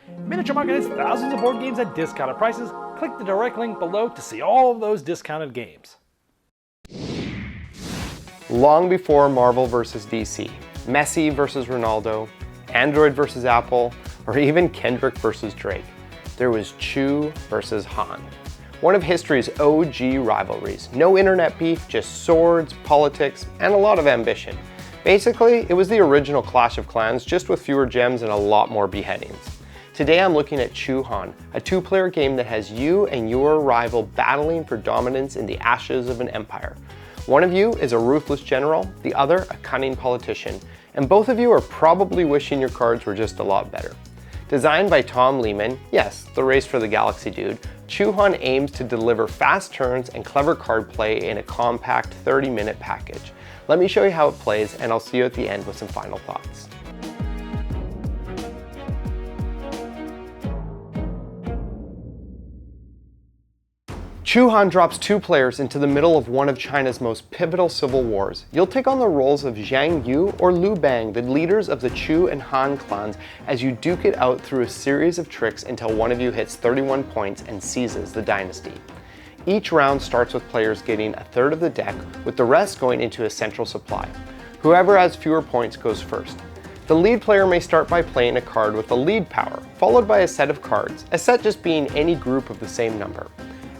Miniature Market has thousands of board games at discounted prices. Click the direct link below to see all of those discounted games. Long before Marvel vs. DC, Messi vs. Ronaldo, Android vs. Apple, or even Kendrick vs. Drake, there was Chu vs. Han. One of history's OG rivalries. No internet beef, just swords, politics, and a lot of ambition. Basically, it was the original Clash of Clans, just with fewer gems and a lot more beheadings. Today I'm looking at Chu Han, a two-player game that has you and your rival battling for dominance in the ashes of an empire. One of you is a ruthless general, the other a cunning politician, and both of you are probably wishing your cards were just a lot better. Designed by Tom Lehmann, yes, the Race for the Galaxy dude, Chu Han aims to deliver fast turns and clever card play in a compact 30-minute package. Let me show you how it plays, and I'll see you at the end with some final thoughts. Chu Han drops two players into the middle of one of China's most pivotal civil wars. You'll take on the roles of Zhang Yu or Liu Bang, the leaders of the Chu and Han clans, as you duke it out through a series of tricks until one of you hits 31 points and seizes the dynasty. Each round starts with players getting a third of the deck, with the rest going into a central supply. Whoever has fewer points goes first. The lead player may start by playing a card with the lead power, followed by a set of cards, a set just being any group of the same number.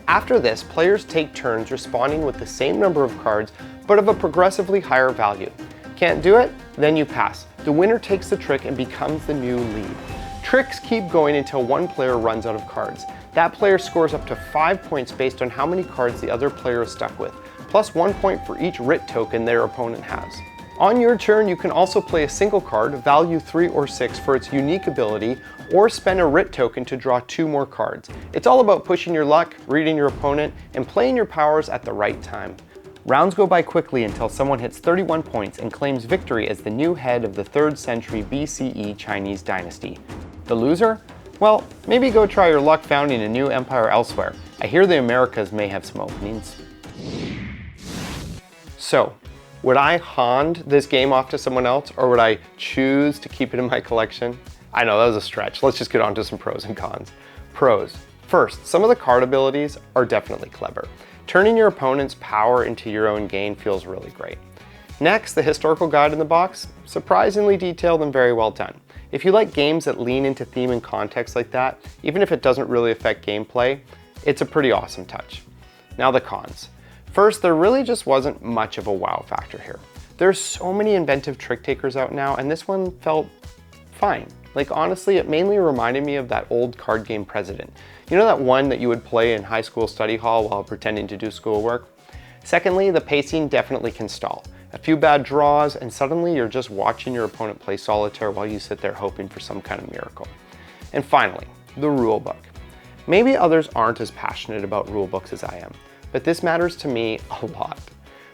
After this, players take turns responding with the same number of cards, but of a progressively higher value. Can't do it? Then you pass. The winner takes the trick and becomes the new lead. Tricks keep going until one player runs out of cards. That player scores up to 5 points based on how many cards the other player is stuck with, plus 1 point for each writ token their opponent has. On your turn, you can also play a single card, value 3 or 6 for its unique ability, or spend a writ token to draw 2 more cards. It's all about pushing your luck, reading your opponent, and playing your powers at the right time. Rounds go by quickly until someone hits 31 points and claims victory as the new head of the 3rd century BCE Chinese dynasty. The loser? Well, maybe go try your luck founding a new empire elsewhere. I hear the Americas may have some openings. So, would I hand this game off to someone else, or would I choose to keep it in my collection? I know, that was a stretch. Let's just get on to some pros and cons. Pros. First, some of the card abilities are definitely clever. Turning your opponent's power into your own gain feels really great. Next, the historical guide in the box, surprisingly detailed and very well done. If you like games that lean into theme and context like that, even if it doesn't really affect gameplay, it's a pretty awesome touch. Now the cons. First, there really just wasn't much of a wow factor here. There's so many inventive trick takers out now, and this one felt fine. Like honestly, it mainly reminded me of that old card game President. You know that one that you would play in high school study hall while pretending to do schoolwork? Secondly, the pacing definitely can stall. A few bad draws, and suddenly you're just watching your opponent play solitaire while you sit there hoping for some kind of miracle. And finally, the rulebook. Maybe others aren't as passionate about rulebooks as I am, but this matters to me a lot.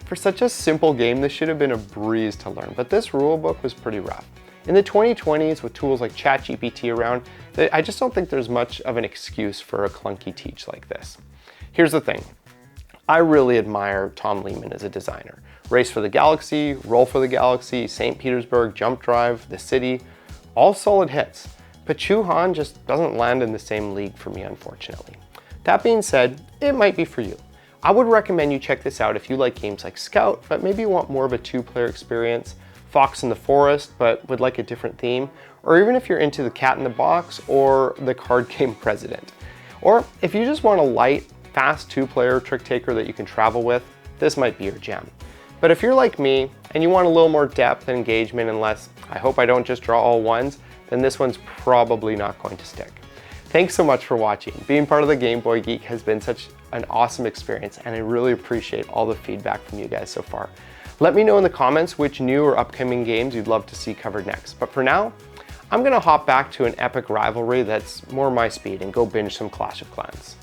For such a simple game, this should have been a breeze to learn, but this rulebook was pretty rough. In the 2020s, with tools like ChatGPT around, I just don't think there's much of an excuse for a clunky teach like this. Here's the thing. I really admire Tom Lehmann as a designer. Race for the Galaxy, Roll for the Galaxy, St. Petersburg, Jump Drive, The City, all solid hits. But Chu Han just doesn't land in the same league for me, unfortunately. That being said, it might be for you. I would recommend you check this out if you like games like Scout, but maybe you want more of a two-player experience, Fox in the Forest, but would like a different theme, or even if you're into the Cat in the Box or the card game President. Or if you just want a light, fast two-player trick taker that you can travel with, this might be your gem. But if you're like me and you want a little more depth and engagement and less, I hope I don't just draw all ones, then this one's probably not going to stick. Thanks so much for watching. Being part of the Game Boy Geek has been such an awesome experience, and I really appreciate all the feedback from you guys so far. Let me know in the comments which new or upcoming games you'd love to see covered next. But for now, I'm gonna hop back to an epic rivalry that's more my speed and go binge some Clash of Clans.